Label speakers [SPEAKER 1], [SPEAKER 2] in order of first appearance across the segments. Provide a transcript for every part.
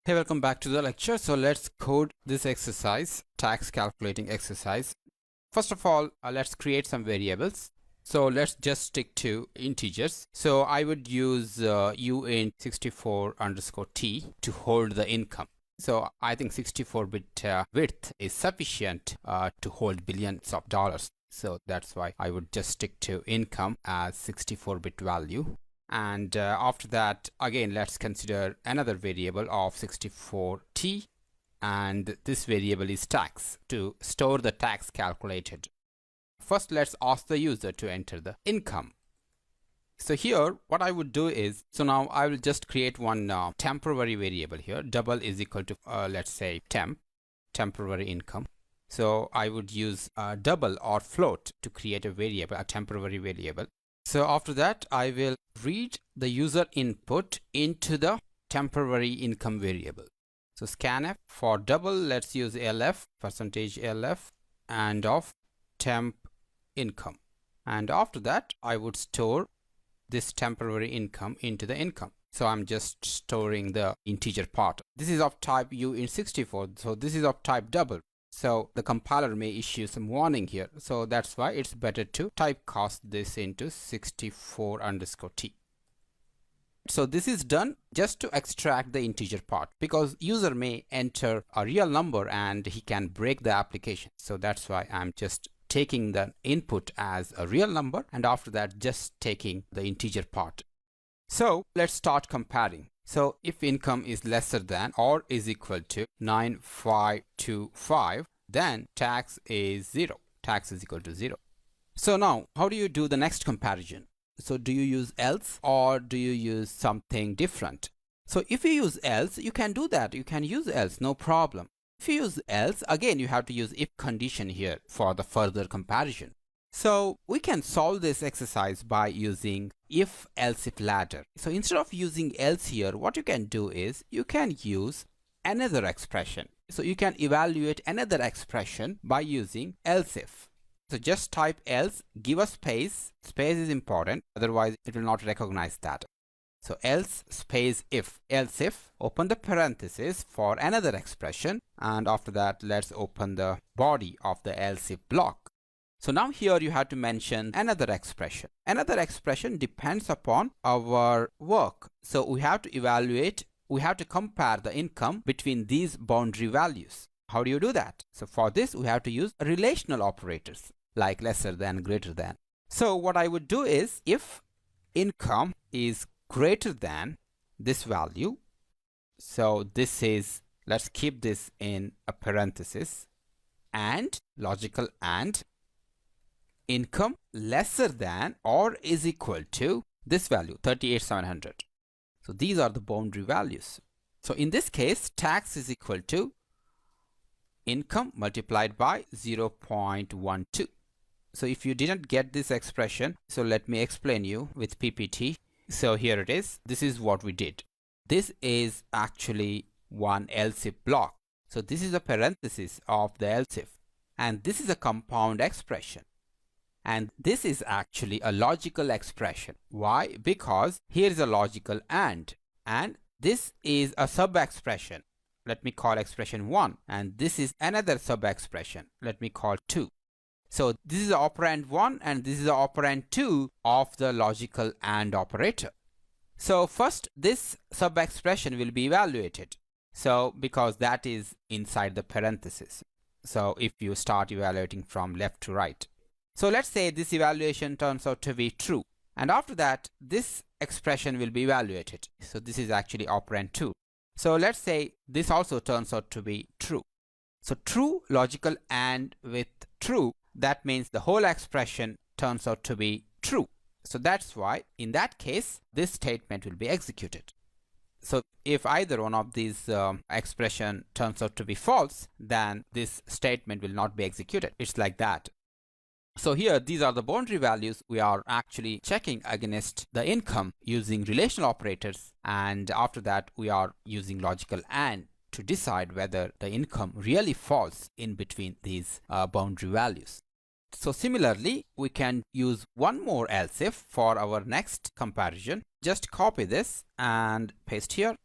[SPEAKER 1] Hey, welcome back to the lecture. So let's code this exercise, tax calculating exercise. First of all, let's create some variables. So let's just stick to integers. So I would use uint64 underscore t to hold the income. So I think 64-bit width is sufficient to hold billions of dollars. So that's why I would just stick to income as 64-bit value. And after that, again, let's consider another variable of 64t, and this variable is tax, to store the tax calculated. First, let's ask the user to enter the income. So here, what I would do is, so now I will just create one temporary variable here. Double is equal to, let's say, temporary income. So I would use double or float to create a variable, a temporary variable. So after that, I will read the user input into the temporary income variable. So scanf for double, let's use LF, %LF, and of temp income. And after that, I would store this temporary income into the income. So I'm just storing the integer part. This is of type uint64, so this is of type double. So the compiler may issue some warning here. So that's why it's better to typecast this into 64 underscore t. So this is done just to extract the integer part, because user may enter a real number and he can break the application. So that's why I'm just taking the input as a real number, and after that just taking the integer part. So let's start comparing. So if income is lesser than or is equal to 9525, then tax is 0. Tax is equal to 0. So now, how do you do the next comparison? So do you use else or do you use something different? So if you use else, you can do that. You can use else, no problem. If you use else, again, you have to use if condition here for the further comparison. So we can solve this exercise by using if else if ladder. So instead of using else here, what you can do is you can use another expression. So you can evaluate another expression by using else if. So just type else, give a space. Space is important, otherwise it will not recognize that. So else space if, else if, open the parenthesis for another expression, and after that let's open the body of the else if block. So now here you have to mention another expression. Another expression depends upon our work. So we have to evaluate, we have to compare the income between these boundary values. How do you do that? So for this we have to use relational operators like lesser than, greater than. So what I would do is, if income is greater than this value, so this is, let's keep this in a parenthesis, and logical and income lesser than or is equal to this value 38,700. So these are the boundary values. So in this case, tax is equal to income multiplied by 0.12. So if you didn't get this expression, so let me explain you with PPT. So here it is. This is what we did. This is actually one else if block. So this is a parenthesis of the else if, and this is a compound expression. And this is actually a logical expression. Why? Because here is a logical and this is a sub-expression. Let me call expression 1, and this is another sub-expression. Let me call 2. So this is the operand 1 and this is the operand 2 of the logical and operator. So first, this sub-expression will be evaluated. So because that is inside the parenthesis. So if you start evaluating from left to right. So let's say this evaluation turns out to be true, and after that this expression will be evaluated. So this is actually operand 2. So let's say this also turns out to be true. So true, logical and with true, that means the whole expression turns out to be true. So that's why in that case this statement will be executed. So if either one of these expression turns out to be false, then this statement will not be executed. It's like that. So here, these are the boundary values. We are actually checking against the income using relational operators, and after that we are using logical and to decide whether the income really falls in between these boundary values. So similarly, we can use one more else if for our next comparison. Just copy this and paste here.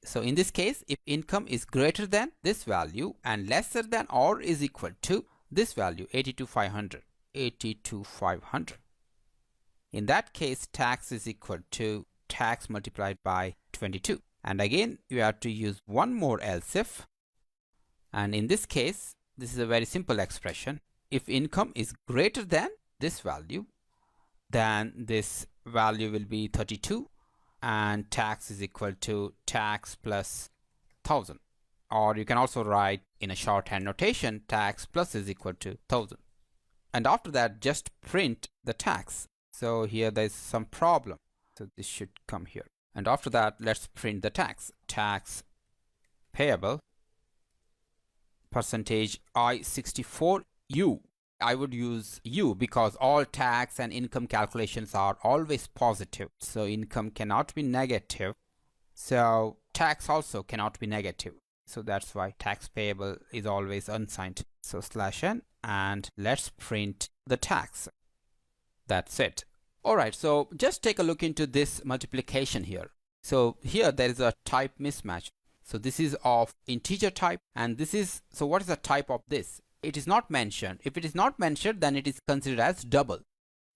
[SPEAKER 1] So in this case, if income is greater than this value and lesser than or is equal to this value 82,500, 82,500. In that case, tax is equal to tax multiplied by 22. And again, you have to use one more else if. And in this case, this is a very simple expression. If income is greater than this value, then this value will be 32 and tax is equal to tax plus 1000. Or you can also write in a shorthand notation, tax plus is equal to 1000. And after that, just print the tax. So here there is some problem. So this should come here. And after that, let's print the tax. Tax payable percentage I64U. I would use U because all tax and income calculations are always positive. So income cannot be negative. So tax also cannot be negative. So that's why tax payable is always unsigned. So /n and let's print the tax. That's it. Alright, so just take a look into this multiplication here. So here there is a type mismatch. So this is of integer type and this is, so what is the type of this? It is not mentioned. If it is not mentioned, then it is considered as double.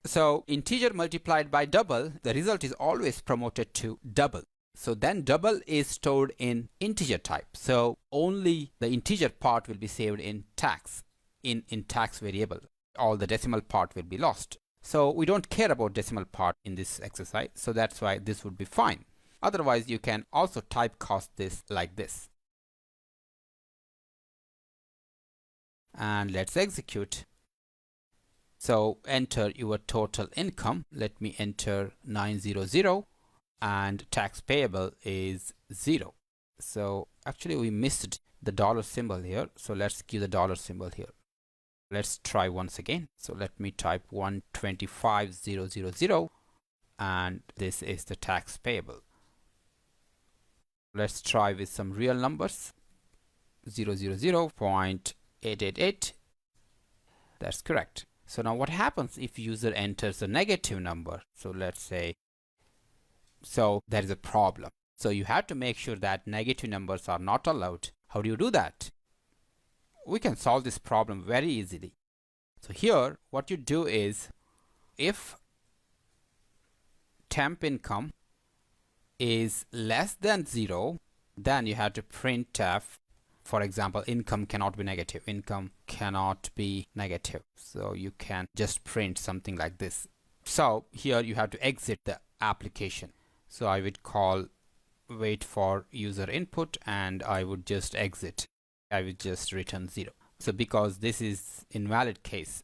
[SPEAKER 1] So integer multiplied by double, the result is always promoted to double. So then double is stored in integer type. So only the integer part will be saved in tax, in tax variable. All the decimal part will be lost. So we don't care about decimal part in this exercise. So that's why this would be fine. Otherwise, you can also typecast this like this. And let's execute. So enter your total income. Let me enter 900 and tax payable is 0. So actually we missed the dollar symbol here. So let's give the dollar symbol here. Let's try once again. So let me type 125,000 and this is the tax payable. Let's try with some real numbers. 000.888. That's correct. So now what happens if user enters a negative number? So let's say, so there is a problem. So you have to make sure that negative numbers are not allowed. How do you do that? We can solve this problem very easily. So here what you do is, if temp income is less than 0, then you have to printf. For example, income cannot be negative. Income cannot be negative. So you can just print something like this. So here you have to exit the application. So I would call wait for user input and I would just exit. I would just return 0. So because this is invalid case.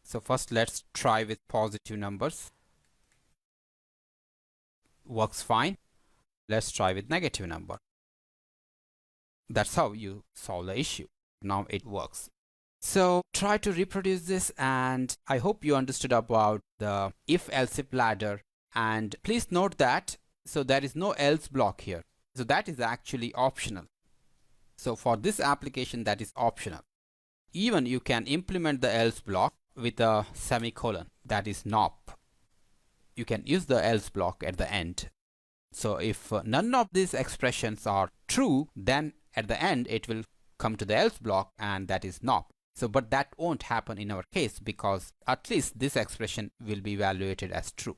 [SPEAKER 1] So first let's try with positive numbers. Works fine. Let's try with negative number. That's how you solve the issue. Now it works. So try to reproduce this and I hope you understood about the if-else if ladder. And please note that, so there is no else block here. So that is actually optional. So for this application that is optional. Even you can implement the else block with a semicolon, that is not. You can use the else block at the end. So if none of these expressions are true, then at the end it will come to the else block and that is not. So but that won't happen in our case because at least this expression will be evaluated as true.